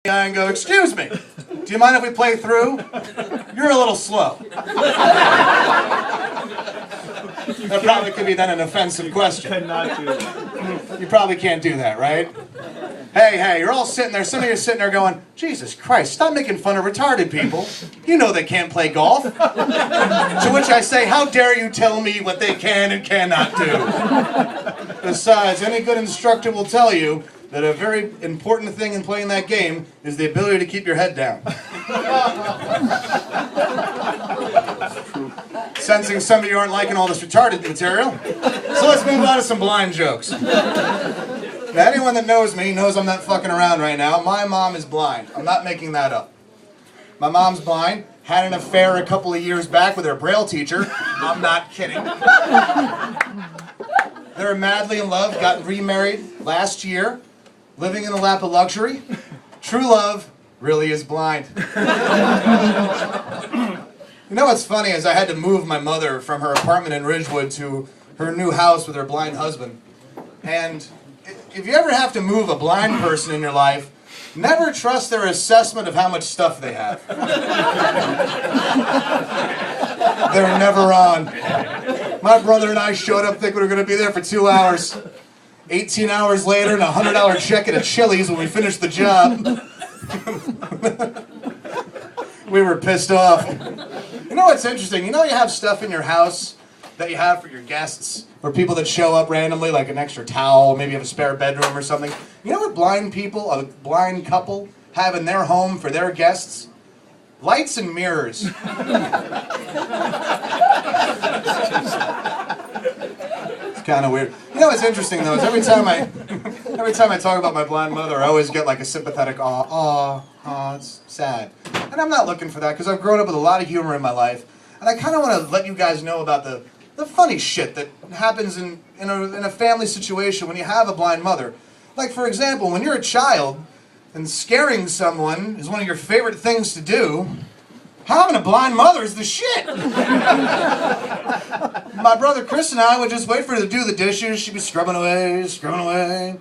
guy and go, "Excuse me, do you mind if we play through? You're a little slow." That probably could be then an offensive question. Cannot do that. You probably can't do that, right? Hey, you're all sitting there, some of you are sitting there going, "Jesus Christ, stop making fun of retarded people. You know they can't play golf." To which I say, how dare you tell me what they can and cannot do? Besides, any good instructor will tell you that a very important thing in playing that game is the ability to keep your head down. Sensing some of you aren't liking all this retarded material, so let's move on to some blind jokes. Now, anyone that knows me knows I'm not fucking around right now. My mom is blind. I'm not making that up. My mom's blind, had an affair a couple of years back with her Braille teacher. I'm not kidding. They're madly in love, got remarried last year, living in the lap of luxury. True love really is blind. You know what's funny is I had to move my mother from her apartment in Ridgewood to her new house with her blind husband. And if you ever have to move a blind person in your life, never trust their assessment of how much stuff they have. They're never on. My brother and I showed up thinking we were going to be there for 2 hours. 18 hours later and a $100 check at a Chili's when we finished the job. We were pissed off. You know what's interesting? You know you have stuff in your house that you have for your guests, or people that show up randomly, like an extra towel, maybe you have a spare bedroom or something. You know what blind people, a blind couple, have in their home for their guests? Lights and mirrors. It's kind of weird. You know what's interesting though is every time I talk about my blind mother, I always get like a sympathetic aw, it's sad. And I'm not looking for that because I've grown up with a lot of humor in my life, and I kind of want to let you guys know about the funny shit that happens in a family situation when you have a blind mother. Like, for example, when you're a child and scaring someone is one of your favorite things to do, having a blind mother is the shit. My brother Chris and I would just wait for her to do the dishes. She'd be scrubbing away, scrubbing away.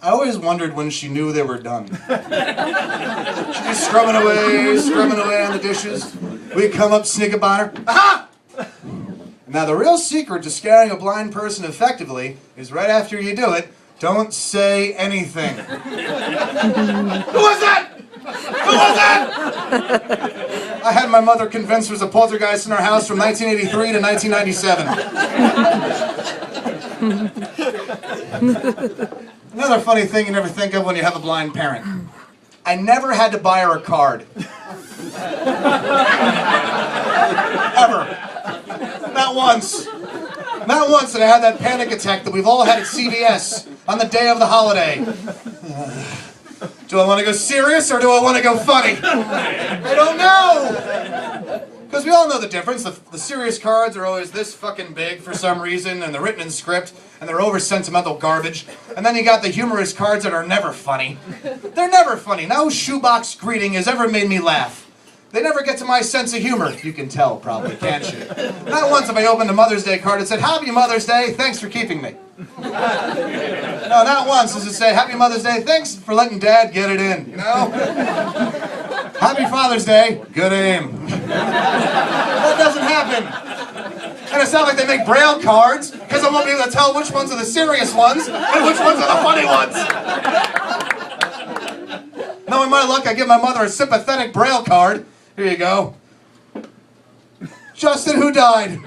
I always wondered when she knew they were done. She'd be scrubbing away on the dishes. We'd come up, sneak up on her. Aha! Now, the real secret to scaring a blind person effectively is right after you do it, don't say anything. Who was that? Who was that? I had my mother convinced there was a poltergeist in our house from 1983 to 1997. Another funny thing you never think of when you have a blind parent. I never had to buy her a card. Ever. Not once. Not once did I have that panic attack that we've all had at CVS on the day of the holiday. Do I want to go serious or do I want to go funny? I don't know. Because we all know the difference. The serious cards are always this fucking big for some reason, and they're written in script, and they're over sentimental garbage. And then you got the humorous cards that are never funny. They're never funny. No shoebox greeting has ever made me laugh. They never get to my sense of humor. You can tell, probably, can't you? Not once have I opened a Mother's Day card and said, "Happy Mother's Day, thanks for keeping me." No, not once does it say, "Happy Mother's Day, thanks for letting Dad get it in," you know? "Happy Father's Day, good aim." That doesn't happen. And it's not like they make Braille cards, because I won't be able to tell which ones are the serious ones and which ones are the funny ones. Knowing my luck, I give my mother a sympathetic Braille card. Here you go. Justin, who died?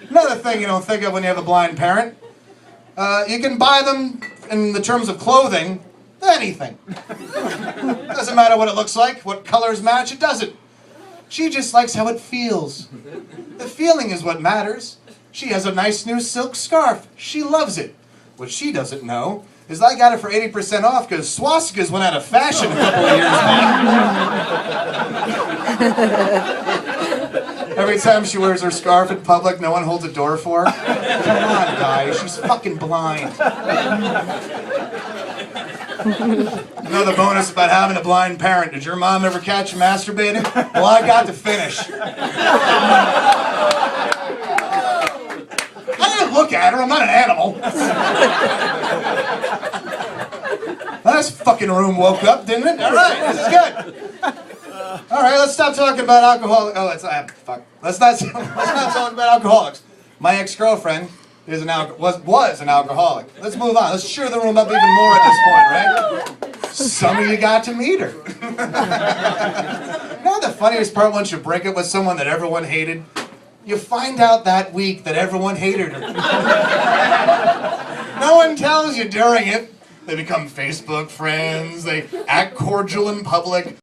Another thing you don't think of when you have a blind parent. You can buy them, in the terms of clothing, anything. Doesn't matter what it looks like, what colors match, it doesn't. She just likes how it feels. The feeling is what matters. She has a nice new silk scarf. She loves it. What she doesn't know is I got it for 80% off because swastikas went out of fashion a couple of years back. Every time she wears her scarf in public, no one holds a door for her. Come on, guys, she's fucking blind. Another bonus about having a blind parent. Did your mom ever catch you masturbating? Well, I got to finish. I didn't look at her, I'm not an animal. this fucking room woke up, didn't it? All right, this is good. All right, let's stop talking about alcohol. Oh, fuck. Let's not talk about alcoholics. My ex-girlfriend is was an alcoholic. Let's move on. Let's cheer the room up even more at this point, right? Some of you got to meet her. You know the funniest part once you break up with someone that everyone hated? You find out that week that everyone hated her. No one tells you during it. They become Facebook friends. They act cordial in public.